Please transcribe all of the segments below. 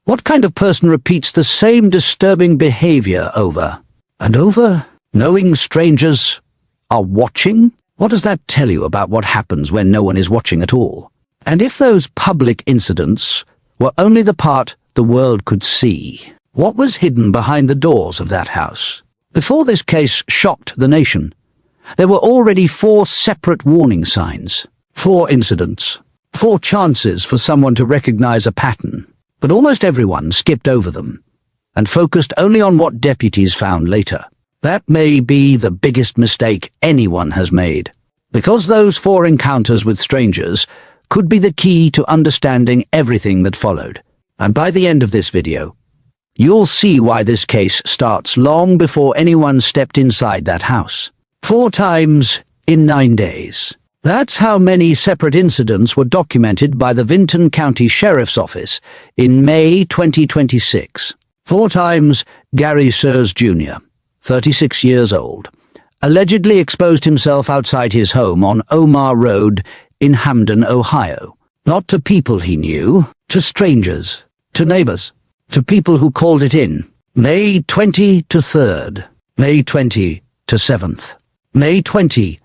What kind of person repeats the same disturbing behavior over and over, knowing strangers are watching? What does that tell you about what happens when no one is watching at all? And if those public incidents were only the part the world could see, what was hidden behind the doors of that house? Before this case shocked the nation, there were already 4 separate warning signs, 4 incidents, 4 chances for someone to recognize a pattern. But almost everyone skipped over them and focused only on what deputies found later. That may be the biggest mistake anyone has made, because those 4 encounters with strangers could be the key to understanding everything that followed. And by the end of this video, you'll see why this case starts long before anyone stepped inside that house. 4 times in 9 days. That's how many separate incidents were documented by the Vinton County Sheriff's Office in May 2026. 4 times Gary Sears Jr., 36 years old, allegedly exposed himself outside his home on Ohmer Road in Hamden, Ohio. Not to people he knew, to strangers, to neighbors, to people who called it in. May 20 to 3rd, May 20 to 7th, May 20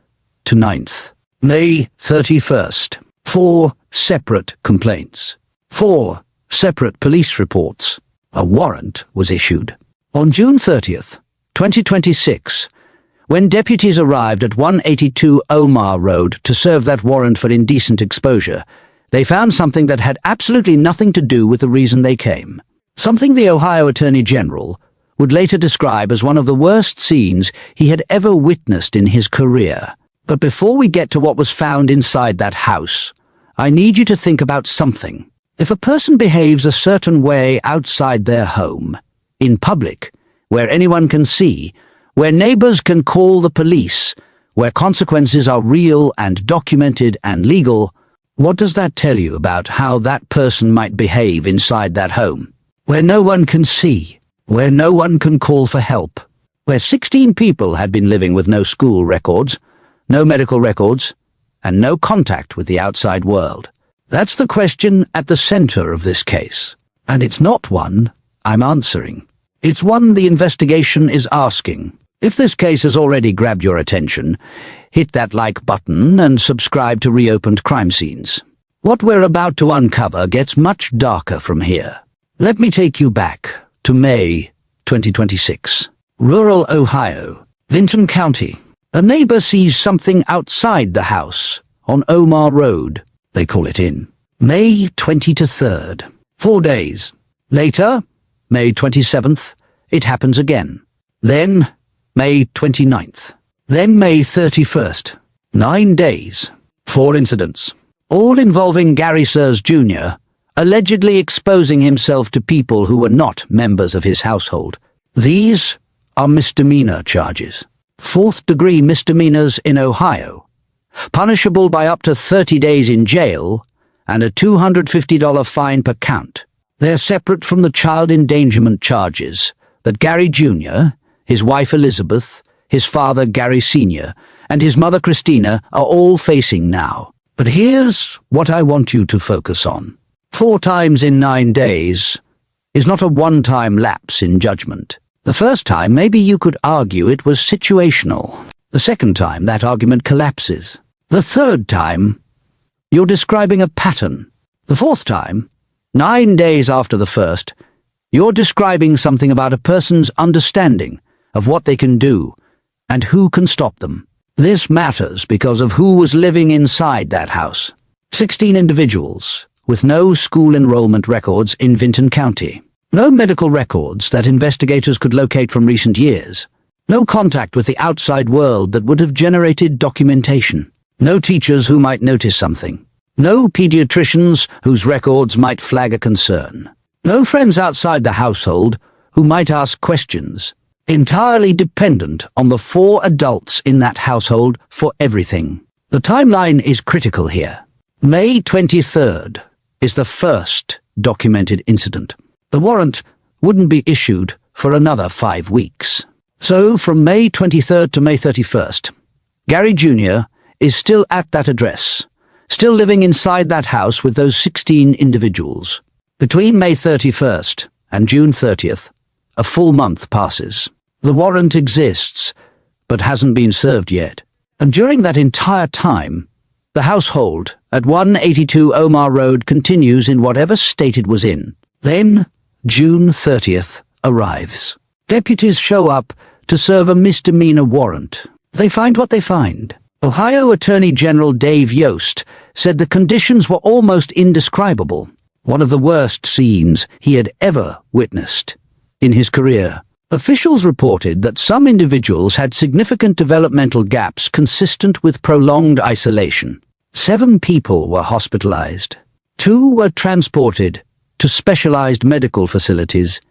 to 9th. May 31st, 4 separate complaints, 4 separate police reports. A warrant was issued. On June 30th, 2026, when deputies arrived at 182 Ohmer Road to serve that warrant for indecent exposure, they found something that had absolutely nothing to do with the reason they came. Something the Ohio Attorney General would later describe as one of the worst scenes he had ever witnessed in his career. But before we get to what was found inside that house, I need you to think about something. If a person behaves a certain way outside their home, in public, where anyone can see, where neighbors can call the police, where consequences are real and documented and legal, what does that tell you about how that person might behave inside that home? Where no one can see, where no one can call for help, where 16 people had been living with no school records, no medical records, and no contact with the outside world. That's the question at the center of this case. And it's not one I'm answering. It's one the investigation is asking. If this case has already grabbed your attention, hit that like button and subscribe to Reopened Crime Scenes. What we're about to uncover gets much darker from here. Let me take you back to May 2026. Rural Ohio, Vinton County. A neighbor sees something outside the house on Ohmer Road. They call it in. May 20 to 3rd. 4 days. Later, May 27th, it happens again. Then, May 29th. Then May 31st. 9 days. 4 incidents. All involving Gary Sears Jr., allegedly exposing himself to people who were not members of his household. These are misdemeanor charges. 4th-degree misdemeanors in Ohio, punishable by up to 30 days in jail and a $250 fine per count. They're separate from the child endangerment charges that Gary Jr., his wife Elizabeth, his father Gary Sr., and his mother Christina are all facing now. But here's what I want you to focus on. 4 times in 9 days is not a one-time lapse in judgment. The first time, maybe you could argue it was situational. The second time, that argument collapses. The third time, you're describing a pattern. The fourth time, 9 days after the first, you're describing something about a person's understanding of what they can do and who can stop them. This matters because of who was living inside that house. 16 individuals with no school enrollment records in Vinton County. No medical records that investigators could locate from recent years. No contact with the outside world that would have generated documentation. No teachers who might notice something. No pediatricians whose records might flag a concern. No friends outside the household who might ask questions. Entirely dependent on the 4 adults in that household for everything. The timeline is critical here. May 23rd is the first documented incident. The warrant wouldn't be issued for another 5 weeks. So, from May 23rd to May 31st, Gary Jr. is still at that address, still living inside that house with those 16 individuals. Between May 31st and June 30th, a full month passes. The warrant exists, but hasn't been served yet. And during that entire time, the household at 182 Ohmer Road continues in whatever state it was in. Then, June 30th arrives. Deputies show up to serve a misdemeanor warrant. They find what they find. Ohio Attorney General Dave Yost said the conditions were almost indescribable. One of the worst scenes he had ever witnessed in his career. Officials reported that some individuals had significant developmental gaps consistent with prolonged isolation. 7 people were hospitalized. 2 were transported to specialized medical facilities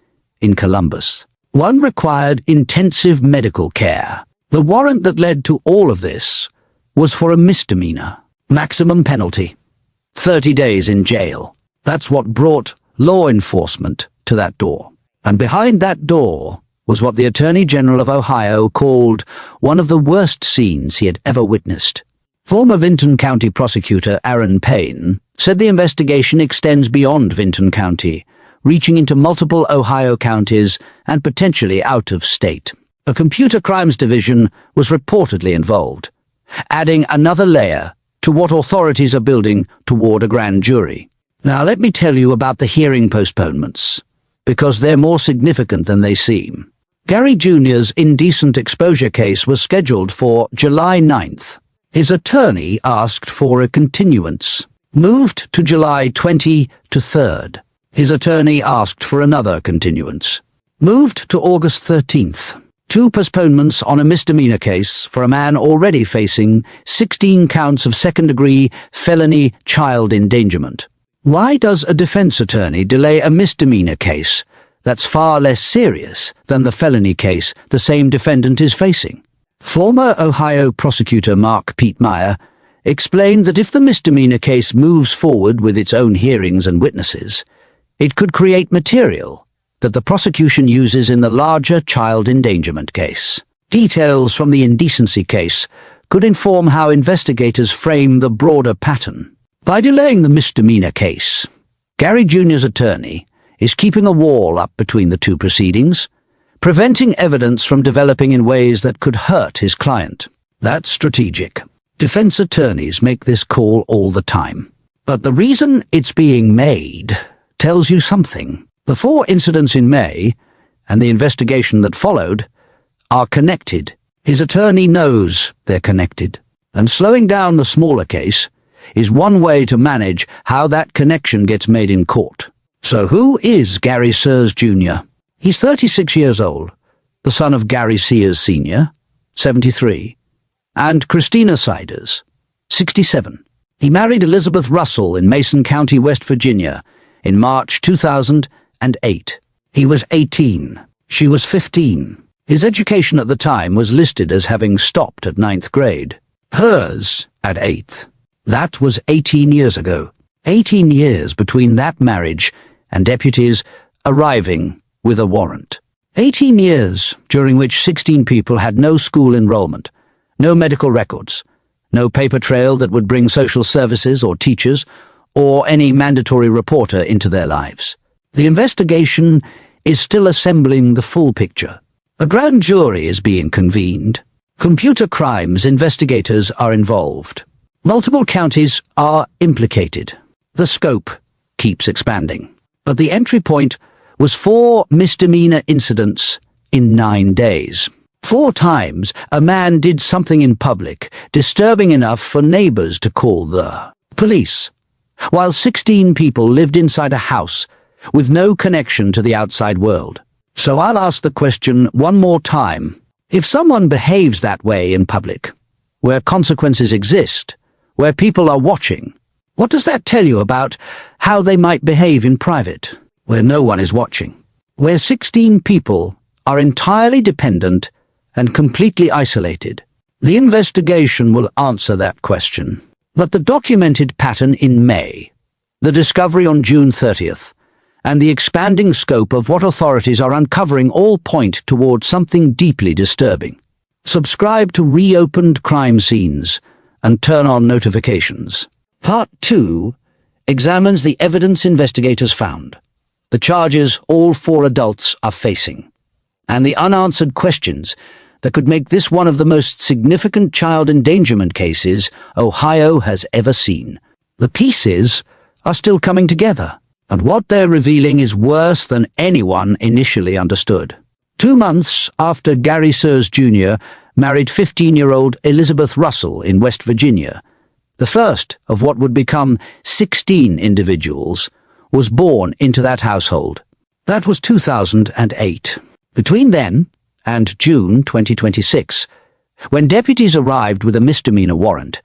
in Columbus. 1 required intensive medical care. The warrant that led to all of this was for a misdemeanor. Maximum penalty: 30 days in jail. That's what brought law enforcement to that door. And behind that door was what the Attorney General of Ohio called one of the worst scenes he had ever witnessed. Former Vinton County prosecutor Aaron Payne said the investigation extends beyond Vinton County, reaching into multiple Ohio counties and potentially out of state. A computer crimes division was reportedly involved, adding another layer to what authorities are building toward a grand jury. Now let me tell you about the hearing postponements, because they're more significant than they seem. Gary Jr.'s indecent exposure case was scheduled for July 9th. His attorney asked for a continuance, moved to July 23rd. His attorney asked for another continuance, moved to August 13th. 2 postponements on a misdemeanor case for a man already facing 16 counts of second-degree felony child endangerment. Why does a defense attorney delay a misdemeanor case that's far less serious than the felony case the same defendant is facing? Former Ohio prosecutor Meyer explained that if the misdemeanor case moves forward with its own hearings and witnesses, it could create material that the prosecution uses in the larger child endangerment case. Details from the indecency case could inform how investigators frame the broader pattern. By delaying the misdemeanor case, Gary Jr.'s attorney is keeping a wall up between the 2 proceedings, preventing evidence from developing in ways that could hurt his client. That's strategic. Defense attorneys make this call all the time. But the reason it's being made tells you something. The 4 incidents in May, and the investigation that followed, are connected. His attorney knows they're connected, and slowing down the smaller case is one way to manage how that connection gets made in court. So who is Gary Sears Jr.? He's 36 years old, the son of Gary Sears Sr., 73, and Christina Siders, 67. He married Elizabeth Russell in Mason County, West Virginia, in March 2008. He was 18. She was 15. His education at the time was listed as having stopped at 9th grade. Hers at 8th. That was 18 years ago. 18 years between that marriage and deputies arriving with a warrant. 18 years during which 16 people had no school enrollment, no medical records, no paper trail that would bring social services or teachers or any mandatory reporter into their lives. The investigation is still assembling the full picture. A grand jury is being convened. Computer crimes investigators are involved. Multiple counties are implicated. The scope keeps expanding. But the entry point was 4 misdemeanor incidents in 9 days. 4 times a man did something in public disturbing enough for neighbors to call the police, while 16 people lived inside a house with no connection to the outside world. So I'll ask the question one more time. If someone behaves that way in public, where consequences exist, where people are watching, what does that tell you about how they might behave in private, where no one is watching, where 16 people are entirely dependent and completely isolated? The investigation will answer that question. But the documented pattern in May, the discovery on June 30th, and the expanding scope of what authorities are uncovering all point toward something deeply disturbing. Subscribe to Reopened Crime Scenes and turn on notifications. Part 2 examines the evidence investigators found, the charges all four adults are facing, and the unanswered questions that could make this one of the most significant child endangerment cases Ohio has ever seen. The pieces are still coming together, and what they're revealing is worse than anyone initially understood. 2 months after Gary Sears Jr. married 15-year-old Elizabeth Russell in West Virginia, the first of what would become 16 individuals was born into that household. That was 2008. Between then and June 2026, when deputies arrived with a misdemeanor warrant,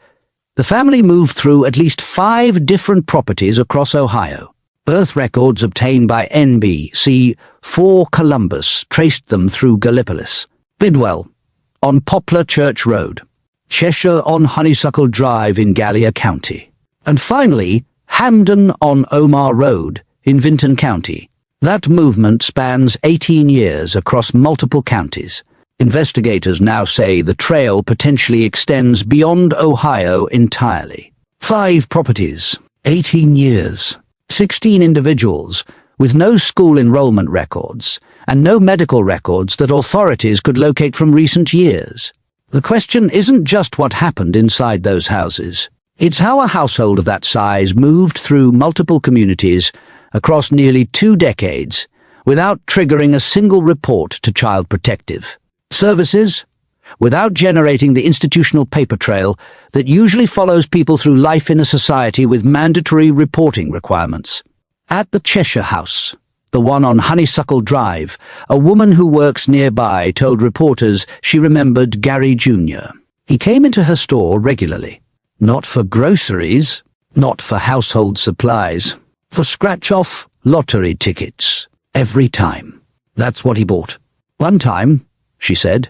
the family moved through at least 5 different properties across Ohio. Birth records obtained by NBC4 Columbus traced them through Gallipolis, Bidwell on Poplar Church Road, Cheshire on Honeysuckle Drive in Gallia County, and finally Hamden on Ohmer Road in Vinton County. That movement spans 18 years across multiple counties. Investigators now say the trail potentially extends beyond Ohio entirely. 5 properties, 18 years, 16 individuals, with no school enrollment records and no medical records that authorities could locate from recent years. The question isn't just what happened inside those houses. It's how a household of that size moved through multiple communities across nearly 2 decades without triggering a single report to Child Protective Services, without generating the institutional paper trail that usually follows people through life in a society with mandatory reporting requirements. At the Cheshire house, the one on Honeysuckle Drive, a woman who works nearby told reporters she remembered Gary Jr. He came into her store regularly, not for groceries, not for household supplies, for scratch-off lottery tickets, every time. That's what he bought. One time, she said,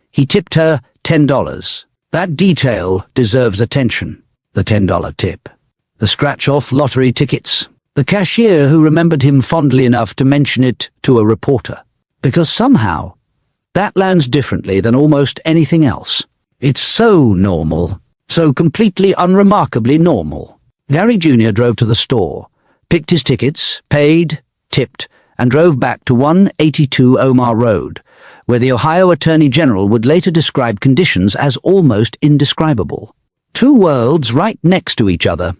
he tipped her $10. That detail deserves attention. The $10 tip. The scratch-off lottery tickets. The cashier who remembered him fondly enough to mention it to a reporter. Because somehow, that lands differently than almost anything else. It's so normal, so completely unremarkably normal. Gary Jr. drove to the store, picked his tickets, paid, tipped, and drove back to 182 Ohmer Road, where the Ohio Attorney General would later describe conditions as almost indescribable. 2 worlds right next to each other,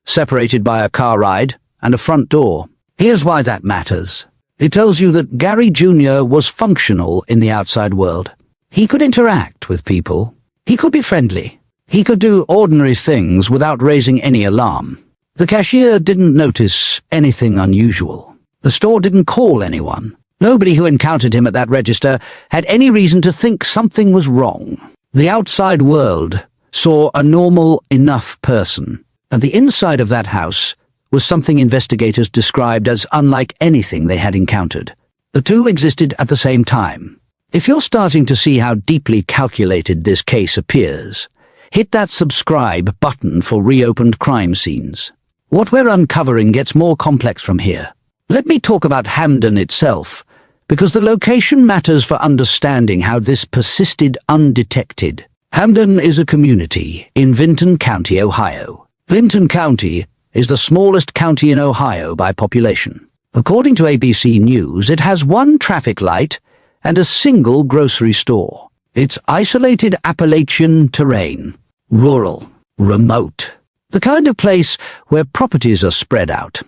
separated by a car ride and a front door. Here's why that matters. It tells you that Gary Jr. was functional in the outside world. He could interact with people. He could be friendly. He could do ordinary things without raising any alarm. The cashier didn't notice anything unusual. The store didn't call anyone. Nobody who encountered him at that register had any reason to think something was wrong. The outside world saw a normal enough person, and the inside of that house was something investigators described as unlike anything they had encountered. The two existed at the same time. If you're starting to see how deeply calculated this case appears, hit that subscribe button for reopened crime scenes. What we're uncovering gets more complex from here. Let me talk about Hamden itself, because the location matters for understanding how this persisted undetected. Hamden is a community in Vinton County, Ohio. Vinton County is the smallest county in Ohio by population. According to ABC News, it has 1 traffic light and a single grocery store. It's isolated Appalachian terrain, rural, remote, the kind of place where properties are spread out,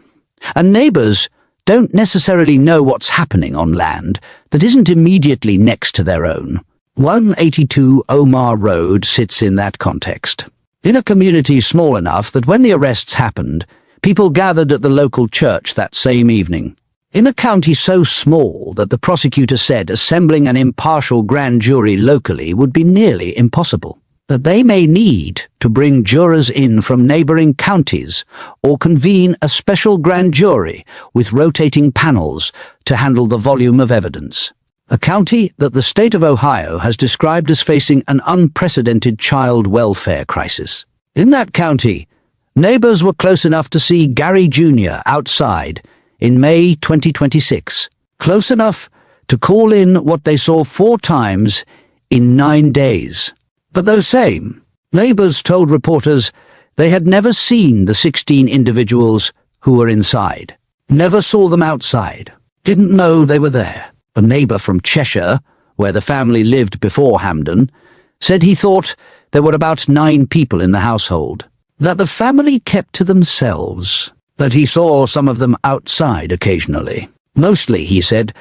and neighbors don't necessarily know what's happening on land that isn't immediately next to their own. 182 Ohmer Road sits in that context. In a community small enough that when the arrests happened, people gathered at the local church that same evening. In a county so small that the prosecutor said assembling an impartial grand jury locally would be nearly impossible, that they may need to bring jurors in from neighboring counties or convene a special grand jury with rotating panels to handle the volume of evidence. A county that the state of Ohio has described as facing an unprecedented child welfare crisis. In that county, neighbors were close enough to see Gary Jr. outside in May 2026, close enough to call in what they saw 4 times in 9 days. But those same neighbors told reporters They had never seen the 16 individuals who were inside. Never saw them outside. Didn't know they were there. A neighbour from Cheshire, where the family lived before Hamden, said he thought there were about 9 people in the household, that the family kept to themselves, that he saw some of them outside occasionally. Mostly, he said,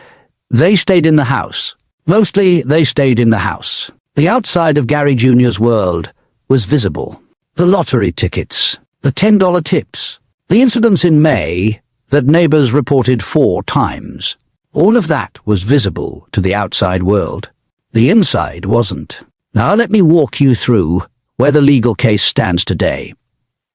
they stayed in the house. Mostly, they stayed in the house. The outside of Gary Jr.'s world was visible. The lottery tickets, the $10 tips, the incidents in May that neighbours reported 4 times. All of that was visible to the outside world. The inside wasn't. Now let me walk you through where the legal case stands today,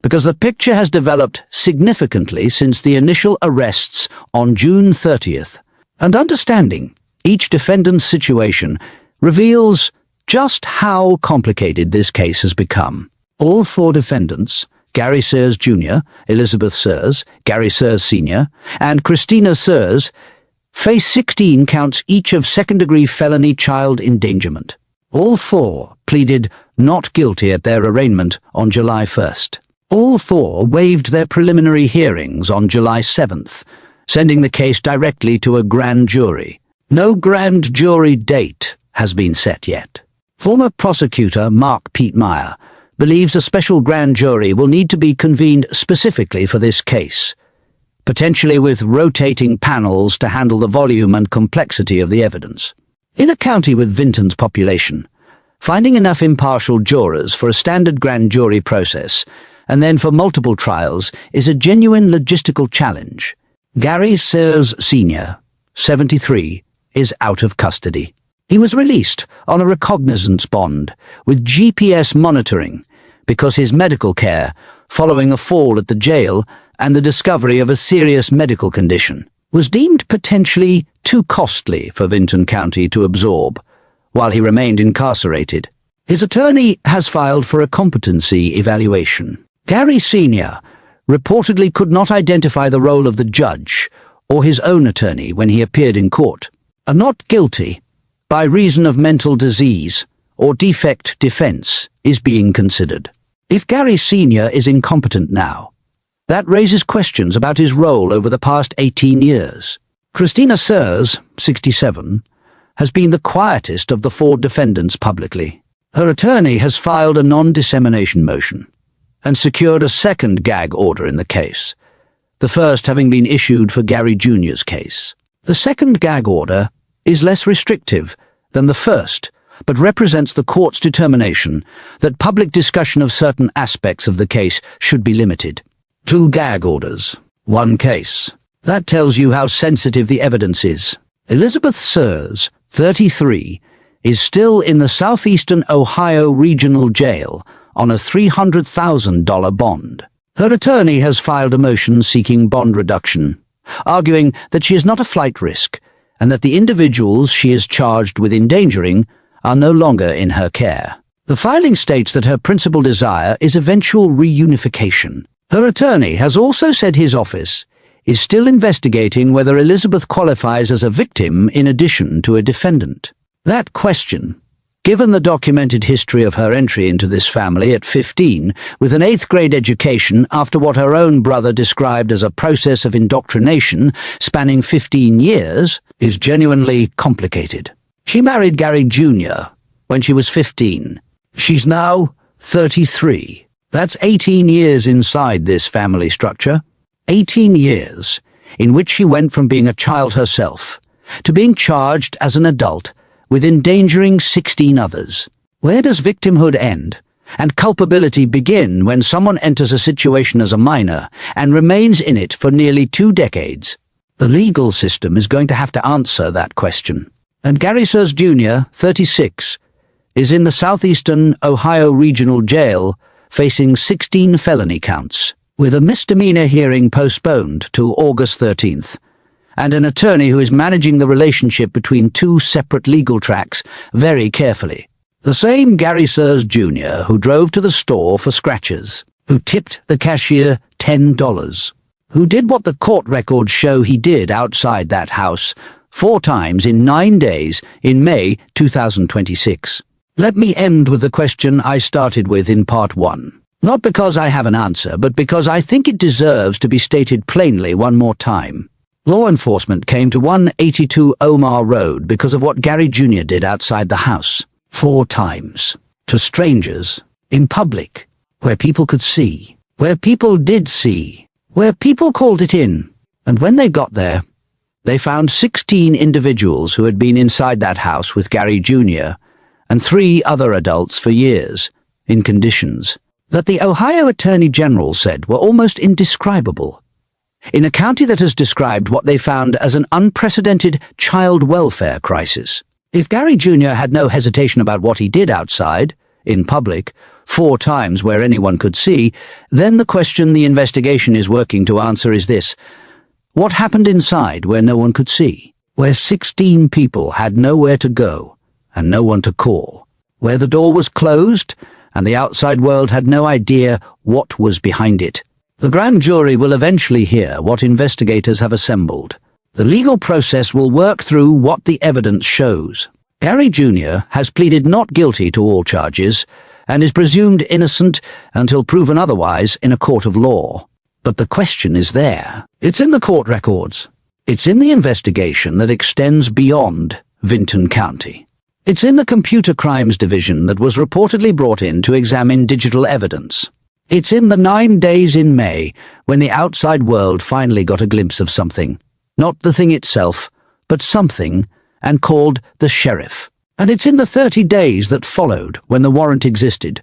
because the picture has developed significantly since the initial arrests on June 30th, and understanding each defendant's situation reveals just how complicated this case has become. All 4 defendants, Gary Sears Jr., Elizabeth Sears, Gary Sears Sr., and Christina Sears, face 16 counts each of second-degree felony child endangerment. All 4 pleaded not guilty at their arraignment on July 1st. All 4 waived their preliminary hearings on July 7th, sending the case directly to a grand jury. No grand jury date has been set yet. Former prosecutor Mark Pete Meyer believes a special grand jury will need to be convened specifically for this case, potentially with rotating panels to handle the volume and complexity of the evidence. In a county with Vinton's population, finding enough impartial jurors for a standard grand jury process and then for multiple trials is a genuine logistical challenge. Gary Sears Sr., 73, is out of custody. He was released on a recognizance bond with GPS monitoring because his medical care, following a fall at the jail and the discovery of a serious medical condition, was deemed potentially too costly for Vinton County to absorb while he remained incarcerated. His attorney has filed for a competency evaluation. Gary Sr. reportedly could not identify the role of the judge or his own attorney when he appeared in court. A not guilty by reason of mental disease or defect defense is being considered. If Gary Sr. is incompetent now, that raises questions about his role over the past 18 years. Christina Sears, 67, has been the quietest of the 4 defendants publicly. Her attorney has filed a non-dissemination motion and secured a second gag order in the case, the first having been issued for Gary Jr.'s case. The second gag order is less restrictive than the first, but represents the court's determination that public discussion of certain aspects of the case should be limited. 2 gag orders, 1 case. That tells you how sensitive the evidence is. Elizabeth Sears, 33, is still in the Southeastern Ohio Regional Jail on a $300,000 bond. Her attorney has filed a motion seeking bond reduction, arguing that she is not a flight risk and that the individuals she is charged with endangering are no longer in her care. The filing states that her principal desire is eventual reunification. Her attorney has also said his office is still investigating whether Elizabeth qualifies as a victim in addition to a defendant. That question, given the documented history of her entry into this family at 15 with an 8th grade education after what her own brother described as a process of indoctrination spanning 15 years, is genuinely complicated. She married Gary Jr. when she was 15. She's now 33. That's 18 years inside this family structure. 18 years in which she went from being a child herself to being charged as an adult with endangering 16 others. Where does victimhood end and culpability begin when someone enters a situation as a minor and remains in it for nearly 2 decades? The legal system is going to have to answer that question. And Gary Sears Jr., 36, is in the Southeastern Ohio Regional Jail facing 16 felony counts, with a misdemeanor hearing postponed to August 13th, and an attorney who is managing the relationship between 2 separate legal tracks very carefully. The same Gary Sears Jr. who drove to the store for scratchers, who tipped the cashier $10, who did what the court records show he did outside that house 4 times in 9 days in May 2026. Let me end with the question I started with in part 1. Not because I have an answer, but because I think it deserves to be stated plainly one more time. Law enforcement came to 182 Ohmer Road because of what Gary Jr. did outside the house. 4 times. To strangers. In public. Where people could see. Where people did see. Where people called it in. And when they got there, they found 16 individuals who had been inside that house with Gary Jr. and 3 other adults for years, in conditions that the Ohio Attorney General said were almost indescribable. In a county that has described what they found as an unprecedented child welfare crisis. If Gary Jr. had no hesitation about what he did outside, in public, 4 times where anyone could see, then the question the investigation is working to answer is this: what happened inside where no one could see? Where 16 people had nowhere to go and no one to call? Where the door was closed and the outside world had no idea what was behind it? The grand jury will eventually hear what investigators have assembled. The legal process will work through what the evidence shows. Gary Jr. has pleaded not guilty to all charges and is presumed innocent until proven otherwise in a court of law. But the question is there. It's in the court records. It's in the investigation that extends beyond Vinton County. It's in the Computer Crimes Division that was reportedly brought in to examine digital evidence. It's in the 9 days in May when the outside world finally got a glimpse of something. Not the thing itself, but something, and called the sheriff. And it's in the 30 days that followed when the warrant existed,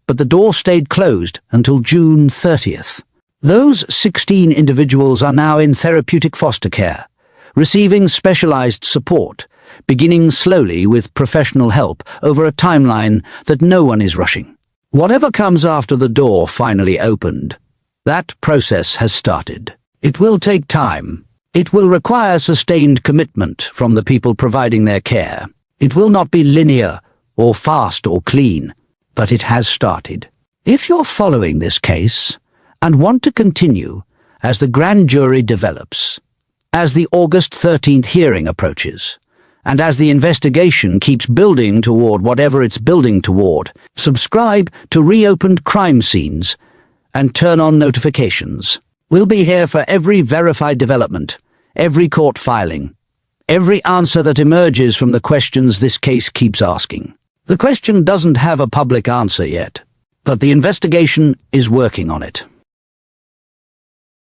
but the door stayed closed until June 30th. Those 16 individuals are now in therapeutic foster care, receiving specialized support, beginning slowly with professional help over a timeline that no one is rushing. Whatever comes after the door finally opened, that process has started. It will take time. It will require sustained commitment from the people providing their care. It will not be linear or fast or clean, but it has started. If you're following this case and want to continue as the grand jury develops, as the August 13th hearing approaches, and as the investigation keeps building toward whatever it's building toward, subscribe to Reopened Crime Scenes and turn on notifications. We'll be here for every verified development, every court filing, every answer that emerges from the questions this case keeps asking. The question doesn't have a public answer yet, but the investigation is working on it.